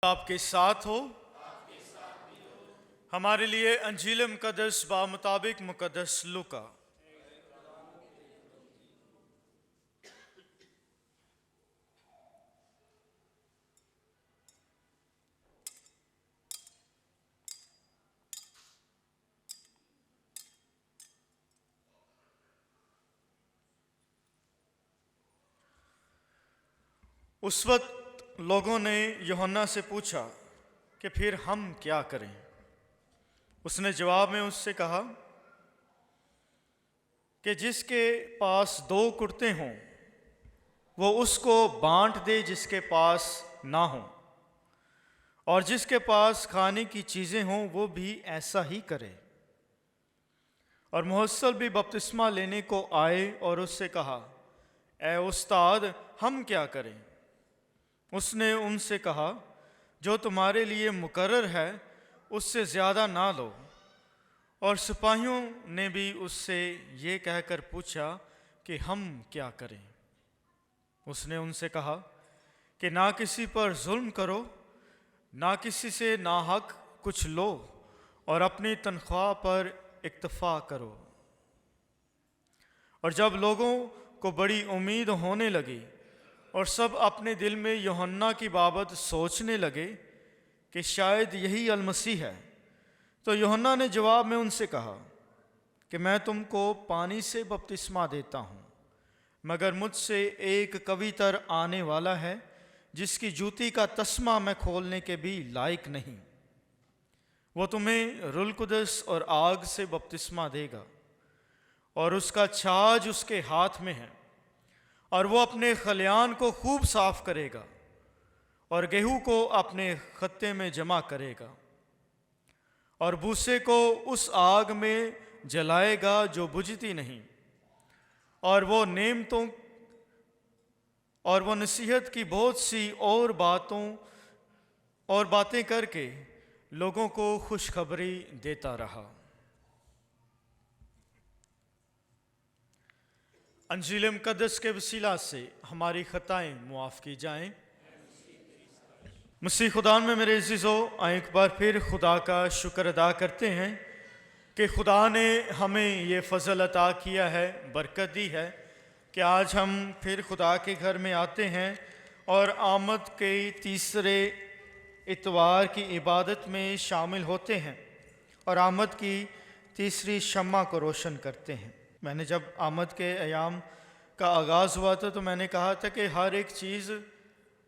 आपके साथ हो। हमारे लिए अंजील मुकद्दस बा मुताबिक मुकद्दस लूका। उस वक्त लोगों ने यूहन्ना से पूछा कि फिर हम क्या करें। उसने जवाब में उससे कहा कि जिसके पास 2 कुर्ते हों वो उसको बांट दे जिसके पास ना हो, और जिसके पास खाने की चीज़ें हों वो भी ऐसा ही करे। और मुहस्सल भी बपतिस्मा लेने को आए और उससे कहा, ए उस्ताद, हम क्या करें? उसने उनसे कहा, जो तुम्हारे लिए मुकर्रर है उससे ज़्यादा ना लो। और सिपाहियों ने भी उससे ये कहकर पूछा कि हम क्या करें? उसने उनसे कहा कि ना किसी पर जुल्म करो, ना किसी से नाहक कुछ लो, और अपनी तनख्वाह पर इक्तफा करो। और जब लोगों को बड़ी उम्मीद होने लगी और सब अपने दिल में यूहन्ना की बाबत सोचने लगे कि शायद यही अलमसीह है, तो यूहन्ना ने जवाब में उनसे कहा कि मैं तुमको पानी से बपतिस्मा देता हूँ, मगर मुझसे एक कवितर आने वाला है जिसकी जूती का तस्मा मैं खोलने के भी लायक नहीं। वो तुम्हें रूह कुदस और आग से बपतिस्मा देगा, और उसका छाछ उसके हाथ में है, और वो अपने खलियान को खूब साफ करेगा और गेहूं को अपने खत्ते में जमा करेगा, और भूसे को उस आग में जलाएगा जो बुझती नहीं। और वो नेमतों और वो नसीहत की बहुत सी और बातें करके लोगों को खुशखबरी देता रहा। अंजील मुकद्दस के वसीला से हमारी खताएं मुआफ़ की जाएं। मसीह खुदा में मेरे अज़ीज़ों, एक बार फिर खुदा का शुक्र अदा करते हैं कि खुदा ने हमें ये फ़ज़ल अता किया है, बरकत दी है कि आज हम फिर खुदा के घर में आते हैं और आमद के तीसरे इतवार की इबादत में शामिल होते हैं और आमद की तीसरी शम्मा को रोशन करते हैं। मैंने जब आमद के अयाम का आगाज़ हुआ था तो मैंने कहा था कि हर एक चीज़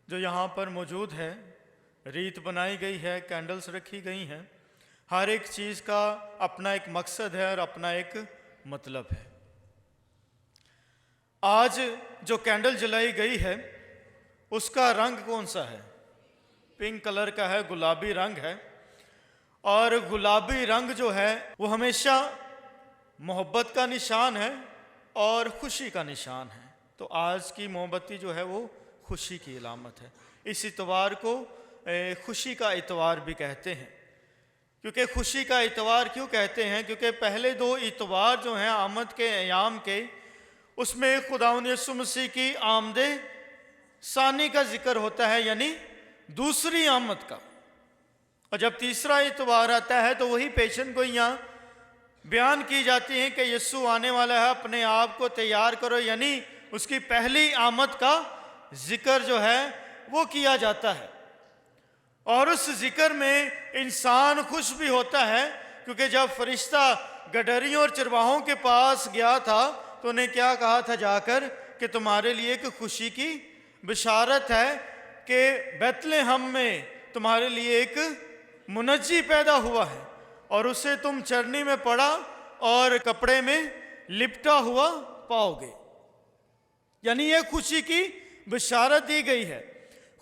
जो यहाँ पर मौजूद है, रीत बनाई गई है, कैंडल्स रखी गई हैं, हर एक चीज़ का अपना एक मकसद है और अपना एक मतलब है। आज जो कैंडल जलाई गई है उसका रंग कौन सा है? पिंक कलर का है, गुलाबी रंग है। और गुलाबी रंग जो है वो हमेशा मोहब्बत का निशान है और खुशी का निशान है। तो आज की मोमबत्ती जो है वो खुशी की अलामत है। इस इतवार को खुशी का इतवार भी कहते हैं। क्योंकि खुशी का इतवार क्यों कहते हैं? क्योंकि पहले 2 इतवार जो हैं आमद के अयाम के, उसमें खुदावंद यीशु मसीह की आमदे सानी का जिक्र होता है, यानी दूसरी आमद का। और जब तीसरा इतवार आता है तो वही पेशन गोइयाँ बयान की जाती हैं कि यीशु आने वाला है, अपने आप को तैयार करो, यानी उसकी पहली आमद का जिक्र जो है वो किया जाता है। और उस जिक्र में इंसान खुश भी होता है, क्योंकि जब फरिश्ता गडरियों और चरवाहों के पास गया था तो उन्हें क्या कहा था जाकर कि तुम्हारे लिए एक खुशी की बिशारत है कि बैतलहम में तुम्हारे लिए एक मुनज्जी पैदा हुआ है और उसे तुम चरनी में पड़ा और कपड़े में लिपटा हुआ पाओगे। यानी यह खुशी की बिशारत दी गई है।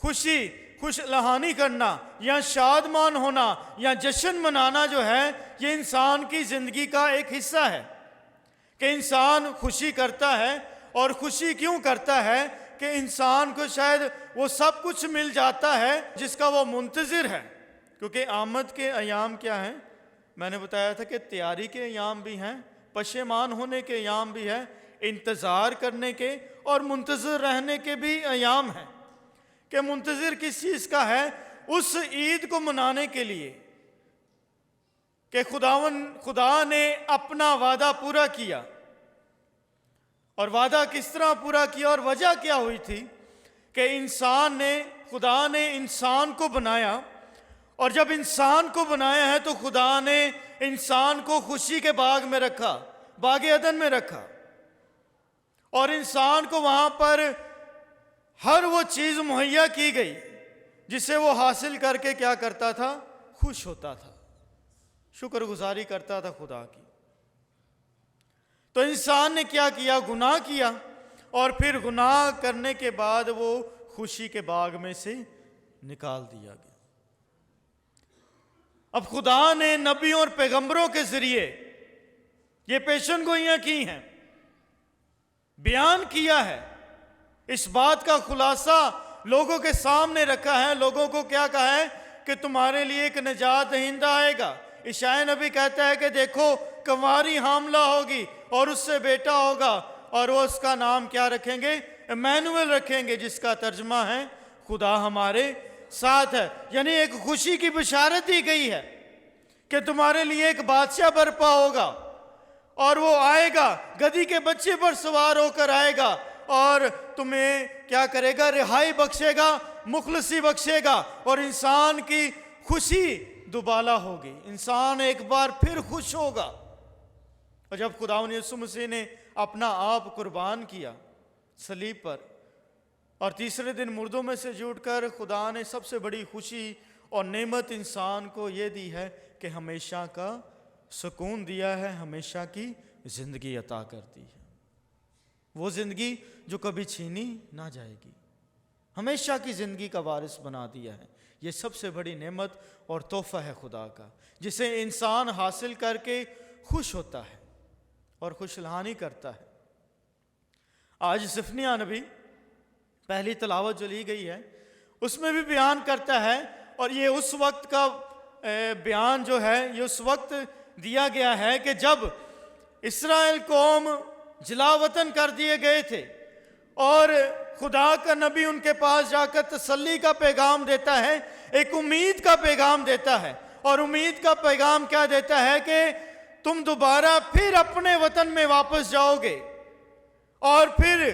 खुशी, खुश लहानी करना या शादमान होना या जश्न मनाना जो है ये इंसान की ज़िंदगी का एक हिस्सा है कि इंसान खुशी करता है। और खुशी क्यों करता है? कि इंसान को शायद वो सब कुछ मिल जाता है जिसका वो मुंतज़िर है। क्योंकि आमद के अयाम क्या हैं? मैंने बताया था कि तैयारी के अयाम भी हैं, पशेमान होने के अयाम भी हैं, इंतज़ार करने के और मुंतज़िर रहने के भी अयाम हैं। कि मुंतज़िर किस चीज़ का है? उस ईद को मनाने के लिए कि खुदा ने अपना वादा पूरा किया। और वादा किस तरह पूरा किया और वजह क्या हुई थी कि खुदा ने इंसान को बनाया, और जब इंसान को बनाया है तो खुदा ने इंसान को खुशी के बाग में रखा, बाग अदन में रखा, और इंसान को वहां पर हर वो चीज मुहैया की गई जिसे वो हासिल करके क्या करता था, खुश होता था, शुक्रगुजारी करता था खुदा की। तो इंसान ने क्या किया, गुनाह किया, और फिर गुनाह करने के बाद वो खुशी के बाग में से निकाल दिया गया। अब खुदा ने नबियों और पैगंबरों के जरिए ये पेशन गोइयां की हैं, बयान किया है, इस बात का खुलासा लोगों के सामने रखा है। लोगों को क्या कहा है कि तुम्हारे लिए एक निजात दहिंदा आएगा। इशाया नबी कहता है कि देखो कंवारी हामला होगी और उससे बेटा होगा, और वो उसका नाम क्या रखेंगे, इमैनुएल रखेंगे, जिसका तर्जमा है खुदा हमारे साथ है। यानी एक खुशी की बशारत दी गई है कि तुम्हारे लिए एक बादशाह बर्पा होगा, और वो आएगा, गधी के बच्चे पर सवार होकर आएगा, और तुम्हें क्या करेगा, रिहाई बख्शेगा, मुखलसी बख्शेगा, और इंसान की खुशी दुबाला होगी, इंसान एक बार फिर खुश होगा। और जब खुदावंद यीशु मसीह ने अपना आप कुर्बान किया सलीब पर, और तीसरे दिन मुर्दों में से जी उठकर, खुदा ने सबसे बड़ी खुशी और नेमत इंसान को ये दी है कि हमेशा का सुकून दिया है, हमेशा की ज़िंदगी अता कर दी है। वो ज़िंदगी जो कभी छीनी ना जाएगी, हमेशा की ज़िंदगी का वारिस बना दिया है। ये सबसे बड़ी नेमत और तोहफा है खुदा का, जिसे इंसान हासिल करके खुश होता है और खुशलहानी करता है। आज सिफनिया नबी पहली तलावत जो ली गई है उसमें भी बयान करता है, और ये उस वक्त का बयान जो है, ये उस वक्त दिया गया है कि जब इस्राएल कौम जलावतन कर दिए गए थे, और खुदा का नबी उनके पास जाकर तसल्ली का पैगाम देता है, एक उम्मीद का पैगाम देता है। और उम्मीद का पैगाम क्या देता है कि तुम दोबारा फिर अपने वतन में वापस जाओगे और फिर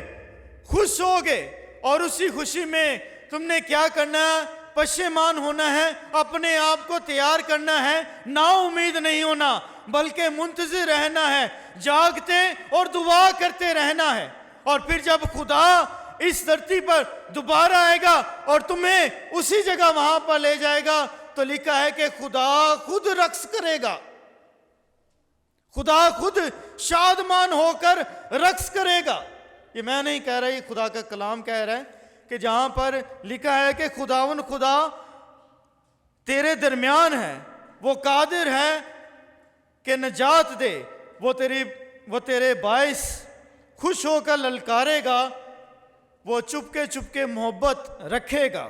खुश होगे, और उसी खुशी में तुमने क्या करना है, पशेमान होना है, अपने आप को तैयार करना है, ना उम्मीद नहीं होना, बल्कि मुंतज़िर रहना है, जागते और दुआ करते रहना है। और फिर जब खुदा इस धरती पर दोबारा आएगा और तुम्हें उसी जगह वहां पर ले जाएगा, तो लिखा है कि खुदा खुद रक्स करेगा, खुदा खुद शादमान होकर रक्स करेगा। ये मैं नहीं कह रहा, ये खुदा का कलाम कह रहा है कि जहां पर लिखा है कि खुदावन खुदा तेरे दरमियान है, वो कादिर है कि नजात दे, वो तेरे बाइस खुश होकर ललकारेगा, वो चुपके चुपके मोहब्बत रखेगा,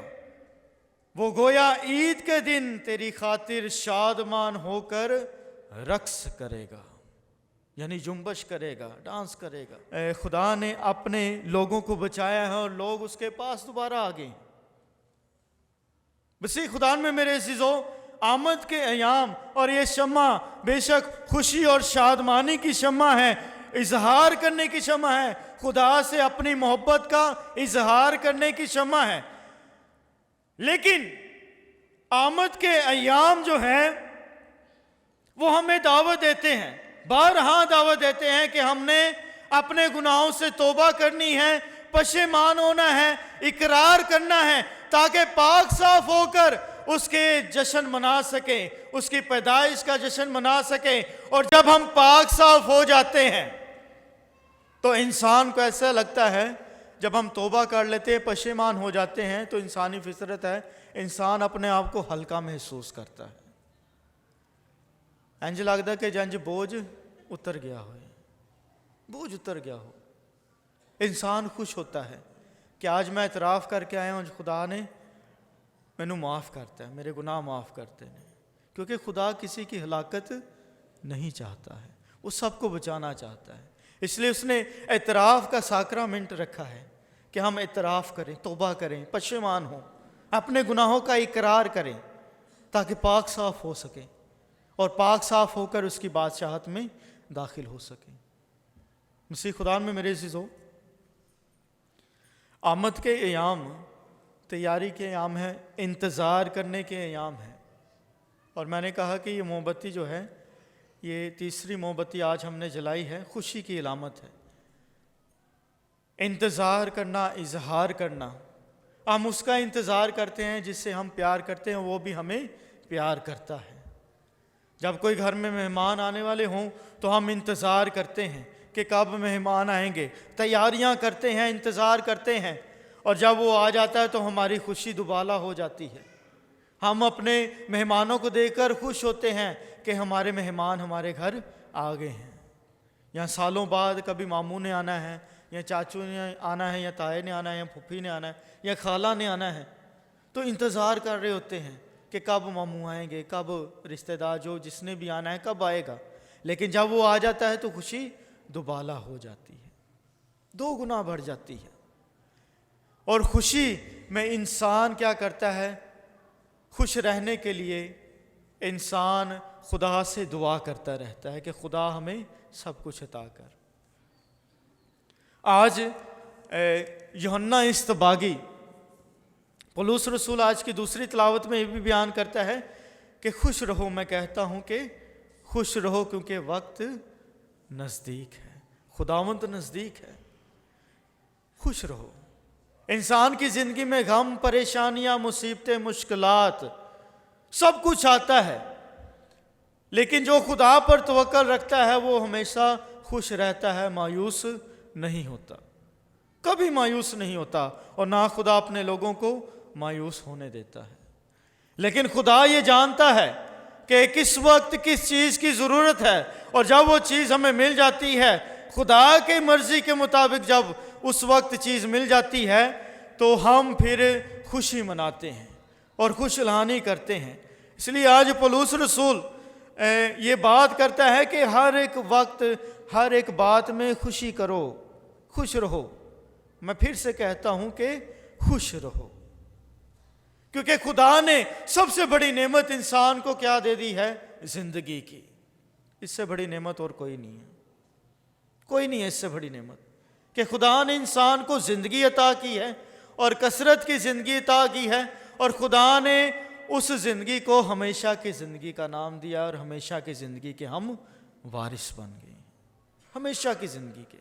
वो गोया ईद के दिन तेरी खातिर शादमान होकर रक्स करेगा, यानी जुम्बश करेगा, डांस करेगा। खुदा ने अपने लोगों को बचाया है और लोग उसके पास दोबारा आ गए। बसी खुदा में मेरे अज़ीज़ों, आमद के अयाम और ये शम्मा बेशक खुशी और शादमानी की शम्मा है, इजहार करने की शम्मा है, खुदा से अपनी मोहब्बत का इजहार करने की शम्मा है। लेकिन आमद के अयाम जो हैं वो हमें दावत देते हैं, बारहा दावत देते हैं कि हमने अपने गुनाहों से तौबा करनी है, पशेमान होना है, इकरार करना है, ताकि पाक साफ होकर उसके जश्न मना सके, उसकी पैदाइश का जश्न मना सके। और जब हम पाक साफ हो जाते हैं तो इंसान को ऐसा लगता है, जब हम तौबा कर लेते हैं, पशेमान हो जाते हैं, तो इंसानी फितरत है, इंसान अपने आप को हल्का महसूस करता है। इंज लगता कि जंज बोझ उतर गया हो, बोझ उतर गया हो। इंसान खुश होता है कि आज मैं इतराफ़ करके आया हूँ, खुदा ने मैनू माफ़ करता है, मेरे गुनाह माफ़ करते हैं। क्योंकि खुदा किसी की हलाकत नहीं चाहता है, वो सबको बचाना चाहता है। इसलिए उसने इतराफ़ का साक्रामेंट रखा है कि हम इतराफ़ करें, तौबा करें, पशेमान हों, अपने गुनाहों का इकरार करें ताकि पाक साफ हो सके और पाक साफ होकर उसकी बादशाहत में दाखिल हो सके। मसीह खुदा में मेरे अज़ीज़ों, आमद के अयाम तैयारी के अयाम है, इंतज़ार करने के अयाम है। और मैंने कहा कि ये मोमबत्ती जो है, ये तीसरी मोमबत्ती आज हमने जलाई है, खुशी की अलामत है। इंतज़ार करना, इजहार करना। हम उसका इंतज़ार करते हैं जिससे हम प्यार करते हैं, वो भी हमें प्यार करता है। जब कोई घर में मेहमान आने वाले हों तो हम इंतज़ार करते हैं कि कब मेहमान आएंगे, तैयारियां करते हैं, इंतज़ार करते हैं, और जब वो आ जाता है तो हमारी खुशी दुबाला हो जाती है। हम अपने मेहमानों को देखकर खुश होते हैं कि हमारे मेहमान हमारे घर आ गए हैं। या सालों बाद कभी मामू ने आना है, या चाचू ने आना है, या ताए ने आना है, या फूफी ने आना है, या खाला ने आना है, तो इंतज़ार कर रहे होते हैं कि कब मामू आएंगे, कब रिश्तेदार जो जिसने भी आना है कब आएगा। लेकिन जब वो आ जाता है तो खुशी दुबाला हो जाती है, दो गुना बढ़ जाती है। और खुशी में इंसान क्या करता है? खुश रहने के लिए इंसान खुदा से दुआ करता रहता है कि खुदा हमें सब कुछ अता कर। आज यूहन्ना इस्तबागी, पौलुस रसूल आज की दूसरी तिलावत में ये भी बयान करता है कि खुश रहो, मैं कहता हूं कि खुश रहो क्योंकि वक्त नज़दीक है, खुदावंद नज़दीक है। खुश रहो। इंसान की ज़िंदगी में गम, परेशानियां, मुसीबतें, मुश्किलात सब कुछ आता है, लेकिन जो खुदा पर तवक्कल रखता है वो हमेशा खुश रहता है, मायूस नहीं होता, कभी मायूस नहीं होता, और ना खुदा अपने लोगों को मायूस होने देता है। लेकिन खुदा ये जानता है कि किस वक्त किस चीज़ की ज़रूरत है, और जब वो चीज़ हमें मिल जाती है खुदा के मर्ज़ी के मुताबिक, जब उस वक्त चीज़ मिल जाती है तो हम फिर खुशी मनाते हैं और खुश लहानी करते हैं। इसलिए आज पौलुस रसूल ये बात करता है कि हर एक वक्त, हर एक बात में खुशी करो, खुश रहो। मैं फिर से कहता हूं कि खुश रहो, क्योंकि खुदा ने सबसे बड़ी नेमत इंसान को क्या दे दी है? जिंदगी की। इससे बड़ी नेमत और कोई नहीं है, कोई नहीं है इससे बड़ी नेमत कि खुदा ने इंसान को जिंदगी अता की है और कसरत की जिंदगी अता की है, और खुदा ने उस जिंदगी को हमेशा की जिंदगी का नाम दिया, और हमेशा की जिंदगी के हम वारिस बन गए, हमेशा की जिंदगी के।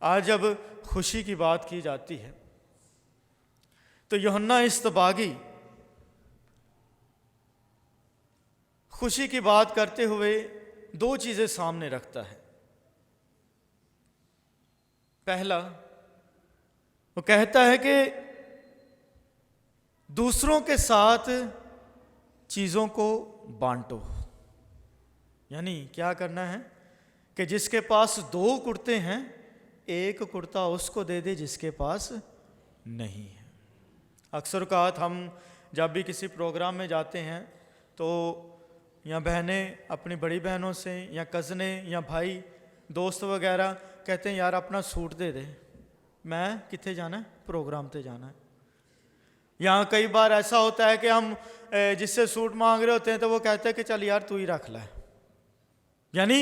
आज जब खुशी की बात की जाती है तो यूहन्ना इस्तबागी खुशी की बात करते हुए दो चीजें सामने रखता है। पहला, वो कहता है कि दूसरों के साथ चीजों को बांटो। यानी क्या करना है कि जिसके पास दो कुर्ते हैं, एक कुर्ता उसको दे दे जिसके पास नहीं है। अक्सर औक़ात हम जब भी किसी प्रोग्राम में जाते हैं तो या बहनें अपनी बड़ी बहनों से, या कज़नें, या भाई, दोस्त वगैरह कहते हैं यार अपना सूट दे दे, मैं कितने जाना है? प्रोग्राम पे जाना है। यहाँ कई बार ऐसा होता है कि हम जिससे सूट मांग रहे होते हैं तो वो कहते हैं कि चल यार तू ही रख ले। यानी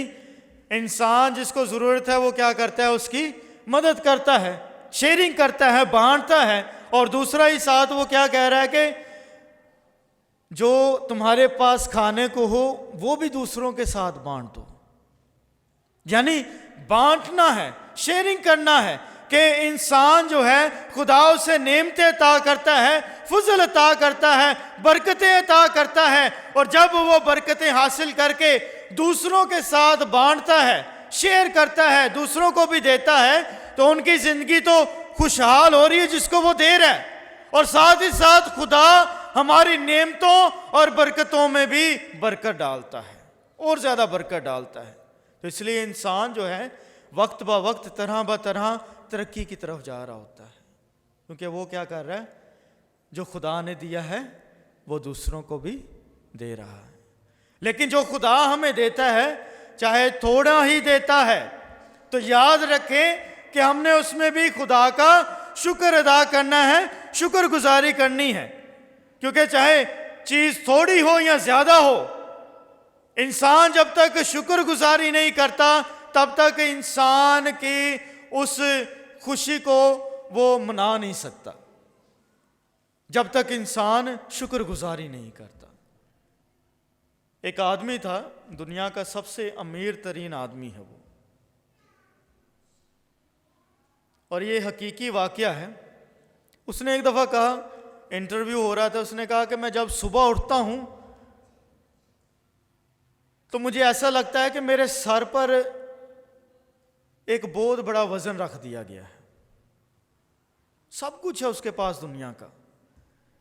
इंसान जिसको ज़रूरत है वो क्या करता है? उसकी मदद करता है, शेयरिंग करता है, बांटता है। और दूसरा ही साथ वो क्या कह रहा है कि जो तुम्हारे पास खाने को हो वो भी दूसरों के साथ बांट दो। यानी बांटना है, शेयरिंग करना है कि इंसान जो है खुदा उसे नेमतें अता करता है, फजल अता करता है, बरकतें अता करता है, और जब वो बरकतें हासिल करके दूसरों के साथ बांटता है, शेयर करता है, दूसरों को भी देता है, तो उनकी जिंदगी तो खुशहाल हो रही है जिसको वो दे रहा है, और साथ ही साथ खुदा हमारी नेमतों और बरकतों में भी बरकत डालता है, और ज़्यादा बरकत डालता है। तो इसलिए इंसान जो है वक्त ब वक्त, तरह ब तरह तरक्की की तरफ जा रहा होता है, क्योंकि वो क्या कर रहा है? जो खुदा ने दिया है वो दूसरों को भी दे रहा है। लेकिन जो खुदा हमें देता है, चाहे थोड़ा ही देता है, तो याद रखें कि हमने उसमें भी खुदा का शुक्र अदा करना है, शुक्रगुजारी करनी है। क्योंकि चाहे चीज थोड़ी हो या ज्यादा हो, इंसान जब तक शुक्रगुजारी नहीं करता तब तक इंसान की उस खुशी को वो मना नहीं सकता, जब तक इंसान शुक्रगुजारी नहीं करता। एक आदमी था, दुनिया का सबसे अमीर तरीन आदमी है वो, और ये हकीकी वाकया है। उसने एक दफ़ा कहा, इंटरव्यू हो रहा था, उसने कहा कि मैं जब सुबह उठता हूं तो मुझे ऐसा लगता है कि मेरे सर पर एक बहुत बड़ा वजन रख दिया गया है। सब कुछ है उसके पास दुनिया का,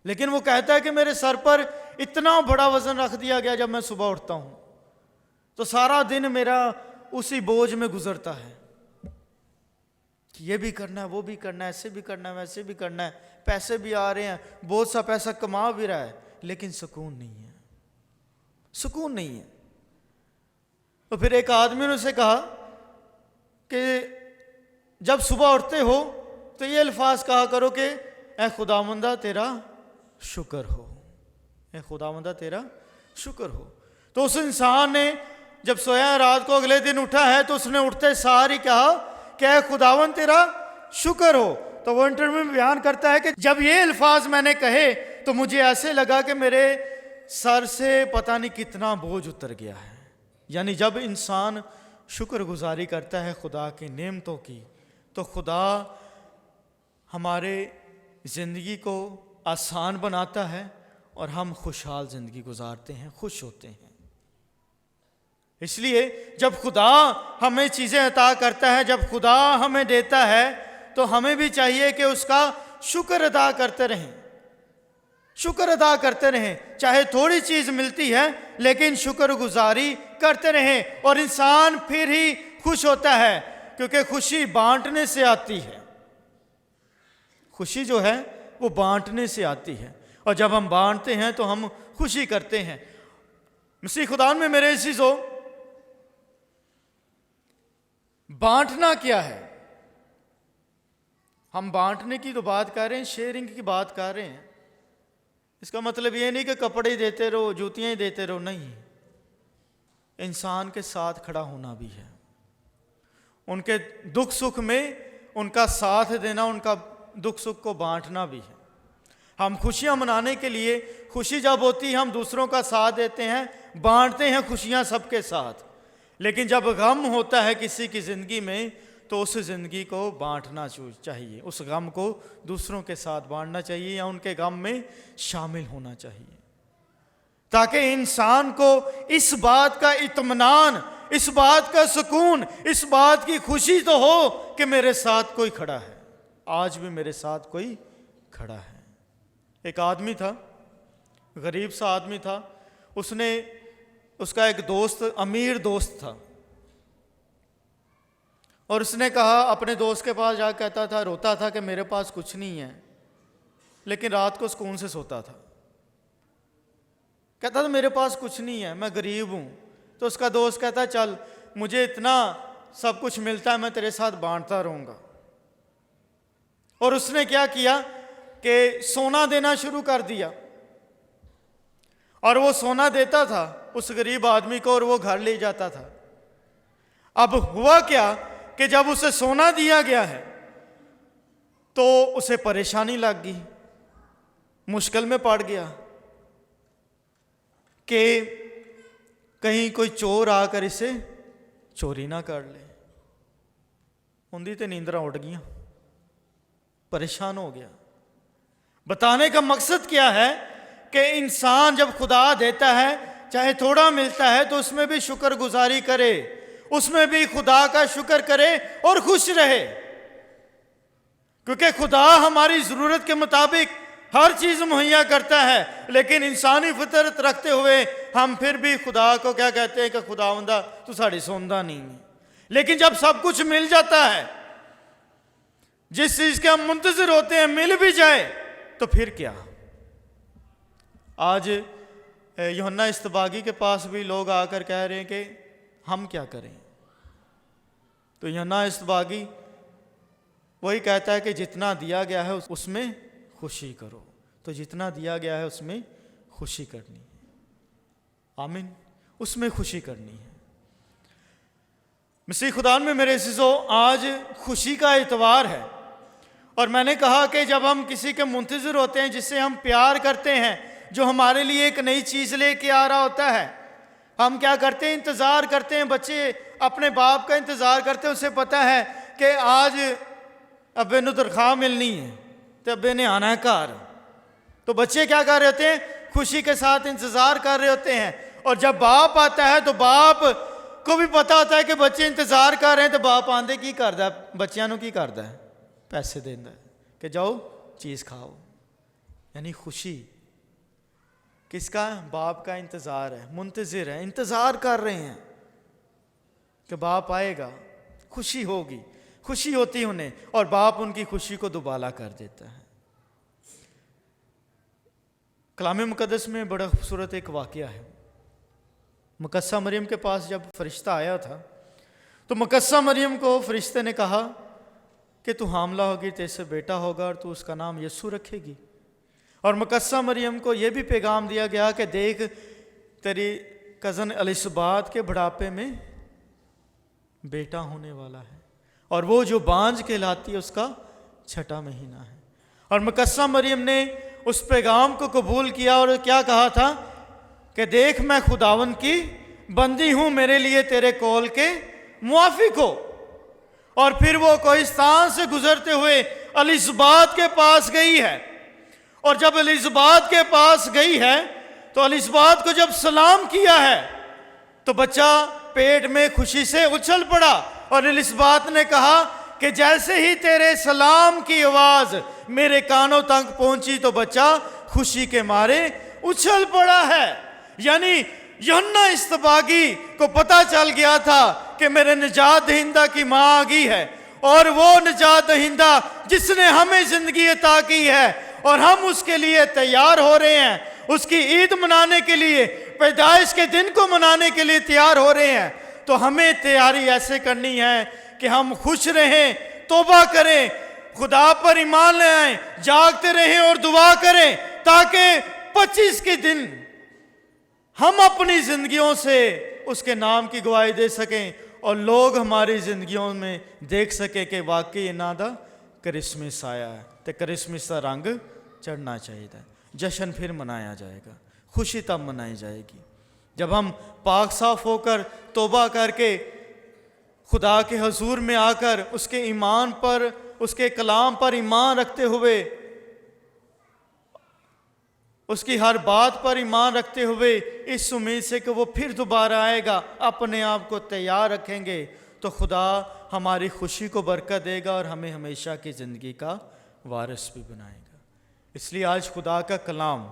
लेकिन वो कहता है कि मेरे सर पर इतना बड़ा वजन रख दिया गया जब मैं सुबह उठता हूं तो सारा दिन मेरा उसी बोझ में गुजरता है कि ये भी करना है, वो भी करना है, ऐसे भी करना है, वैसे भी करना है, पैसे भी आ रहे हैं, बहुत सा पैसा कमा भी रहा है, लेकिन सुकून नहीं है, सुकून नहीं है। तो फिर एक आदमी ने उसे कहा कि जब सुबह उठते हो तो ये अल्फाज कहा करो कि ए खुदावंदा तेरा शुक्र हो, ए खुदावंदा तेरा शुक्र हो। तो उस इंसान ने जब सोया रात को अगले दिन उठा है तो उसने उठते सार ही कहा कि ए खुदावन तेरा शुक्र हो। तो वो इंटरव्यू में बयान करता है कि जब ये अल्फाज मैंने कहे तो मुझे ऐसे लगा कि मेरे सर से पता नहीं कितना बोझ उतर गया है। यानी जब इंसान शुक्रगुजारी करता है खुदा की नेमतों की, तो खुदा हमारे ज़िंदगी को आसान बनाता है और हम खुशहाल ज़िंदगी गुजारते हैं, खुश होते हैं। इसलिए जब खुदा हमें चीज़ें अता करता है, जब खुदा हमें देता है, तो हमें भी चाहिए कि उसका शुक्र अदा करते रहें, शुक्र अदा करते रहें। चाहे थोड़ी चीज़ मिलती है लेकिन शुक्रगुजारी करते रहें, और इंसान फिर ही खुश होता है, क्योंकि खुशी बांटने से आती है। खुशी जो है वो बांटने से आती है, और जब हम बांटते हैं तो हम खुशी करते हैं। मसीह खुदा में मेरे अज़ीज़ों, बांटना क्या है? हम बांटने की तो बात कर रहे हैं, शेयरिंग की बात कर रहे हैं। इसका मतलब ये नहीं कि कपड़े ही देते रहो, जूतियां ही देते रहो, नहीं। इंसान के साथ खड़ा होना भी है, उनके दुख सुख में उनका साथ देना, उनका दुख सुख को बांटना भी है। हम खुशियां मनाने के लिए, खुशी जब होती है हम दूसरों का साथ देते हैं, बांटते हैं खुशियां सबके साथ। लेकिन जब गम होता है किसी की ज़िंदगी में तो उस ज़िंदगी को बांटना चाहिए, उस गम को दूसरों के साथ बांटना चाहिए या उनके गम में शामिल होना चाहिए, ताकि इंसान को इस बात का इत्मीनान, इस बात का सुकून, इस बात की खुशी तो हो कि मेरे साथ कोई खड़ा है, आज भी मेरे साथ कोई खड़ा है। एक आदमी था, गरीब सा आदमी था, उसका एक दोस्त, अमीर दोस्त था, और उसने कहा, अपने दोस्त के पास जा कहता था, रोता था कि मेरे पास कुछ नहीं है, लेकिन रात को सुकून से सोता था। कहता था मेरे पास कुछ नहीं है, मैं गरीब हूँ। तो उसका दोस्त कहता, चल मुझे इतना सब कुछ मिलता है, मैं तेरे साथ बांटता रहूँगा। और उसने क्या किया कि सोना देना शुरू कर दिया, और वो सोना देता था उस गरीब आदमी को, और वो घर ले जाता था। अब हुआ क्या कि जब उसे सोना दिया गया है तो उसे परेशानी लग गई, मुश्किल में पड़ गया कि कहीं कोई चोर आकर इसे चोरी ना कर ले। उनकी तो नींदरा उड़ गई, परेशान हो गया। बताने का मकसद क्या है कि इंसान जब खुदा देता है, चाहे थोड़ा मिलता है, तो उसमें भी शुक्रगुजारी करे, उसमें भी खुदा का शुक्र करे और खुश रहे, क्योंकि खुदा हमारी ज़रूरत के मुताबिक हर चीज़ मुहैया करता है। लेकिन इंसानी फितरत रखते हुए हम फिर भी खुदा को क्या कहते हैं कि खुदावंदा तू साड़ी सोंदा नहीं है। लेकिन जब सब कुछ मिल जाता है, जिस चीज़ के हम मुंतज़िर होते हैं मिल भी जाए, तो फिर क्या। आज यूहन्ना इस्तबागी के पास भी लोग आकर कह रहे हैं कि हम क्या करें। तो यूहन्ना इस्तबागी वही कहता है कि जितना दिया गया है उसमें खुशी करो। तो जितना दिया गया है उसमें खुशी करनी है। आमीन, उसमें खुशी करनी है। मसीह खुदा में मेरे अज़ीज़ों, आज खुशी का इतवार है और मैंने कहा कि जब हम किसी के मुंतज़िर होते हैं, जिससे हम प्यार करते हैं, जो हमारे लिए एक नई चीज़ लेके आ रहा होता है, हम क्या करते हैं? इंतज़ार करते हैं। बच्चे अपने बाप का इंतज़ार करते हैं। उसे पता है कि आज अब्बे ने तनख्वाह मिलनी है तो अब्बे ने आना है घर। तो बच्चे क्या कर रहे होते हैं? खुशी के साथ इंतज़ार कर रहे होते हैं। और जब बाप आता है तो बाप को भी पता होता है कि बच्चे इंतज़ार कर रहे हैं, तो बाप आंदे की करता है? बच्चों को की करता है? पैसे देता है कि जाओ चीज़ खाओ। यानी खुशी किसका? बाप का इंतज़ार है, मुंतज़िर है, इंतज़ार कर रहे हैं कि बाप आएगा, खुशी होगी। खुशी होती है उन्हें और बाप उनकी खुशी को दुबाला कर देता है। कलाम मुकद्दस में बड़ा खूबसूरत एक वाक़या है। मुकद्दसा मरियम के पास जब फरिश्ता आया था तो मुकद्दसा मरियम को फरिश्ते ने कहा कि तू हामला होगी, तेरे से बेटा होगा और तू उसका नाम यीशु रखेगी। और मुकद्दसा मरियम को यह भी पैगाम दिया गया कि देख, तेरी कज़न एलिसबात के बुढ़ापे में बेटा होने वाला है और वो जो बांझ कहलाती है उसका 6वां महीना है। और मुकद्दसा मरियम ने उस पैगाम को कबूल किया और क्या कहा था कि देख, मैं खुदावन की बंदी हूं, मेरे लिए तेरे कौल के मुआफिक हो। और फिर वो कोहिस्तान से गुजरते हुए एलिसबात के पास गई है। और जब एलिसबात के पास गई है तो एलिसबात को जब सलाम किया है तो बच्चा पेट में खुशी से उछल पड़ा। और एलिसबात ने कहा कि जैसे ही तेरे सलाम की आवाज मेरे कानों तक पहुंची तो बच्चा खुशी के मारे उछल पड़ा है। यानी यूहन्ना इस्तबागी को पता चल गया था कि मेरे निजात दहिंदा की मां आ गई है और वो निजात दहिंदा जिसने हमें जिंदगी अता की है और हम उसके लिए तैयार हो रहे हैं, उसकी ईद मनाने के लिए, पैदाइश के दिन को मनाने के लिए तैयार हो रहे हैं। तो हमें तैयारी ऐसे करनी है कि हम खुश रहें, तौबा करें, खुदा पर ईमान ले आए, जागते रहें और दुआ करें ताकि 25 के दिन हम अपनी जिंदगियों से उसके नाम की गवाही दे सकें और लोग हमारी जिंदगियों में देख सके कि वाकई इन्हां दा क्रिसमस आया है। तो क्रिसमस का रंग चढ़ना चाहिए। जश्न फिर मनाया जाएगा, खुशी तब मनाई जाएगी जब हम पाक साफ होकर तौबा करके खुदा के हजूर में आकर उसके ईमान पर, उसके कलाम पर ईमान रखते हुए, उसकी हर बात पर ईमान रखते हुए इस उम्मीद से कि वो फिर दोबारा आएगा, अपने आप को तैयार रखेंगे तो खुदा हमारी खुशी को बरकत देगा और हमें हमेशा की ज़िंदगी का वारिस भी बनाएगा। इसलिए आज खुदा का कलाम,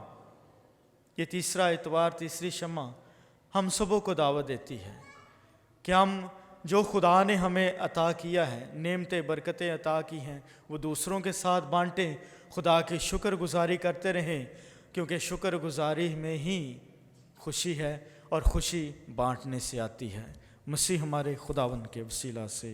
ये तीसरा इतवार, तीसरी शम्मा हम सबों को दावत देती है कि हम जो खुदा ने हमें अता किया है, नेमतें बरकतें अता की हैं, वो दूसरों के साथ बांटें, खुदा की शुक्रगुजारी करते रहें, क्योंकि शुक्रगुजारी में ही खुशी है और खुशी बांटने से आती है। मसीह हमारे खुदावन के वसीला से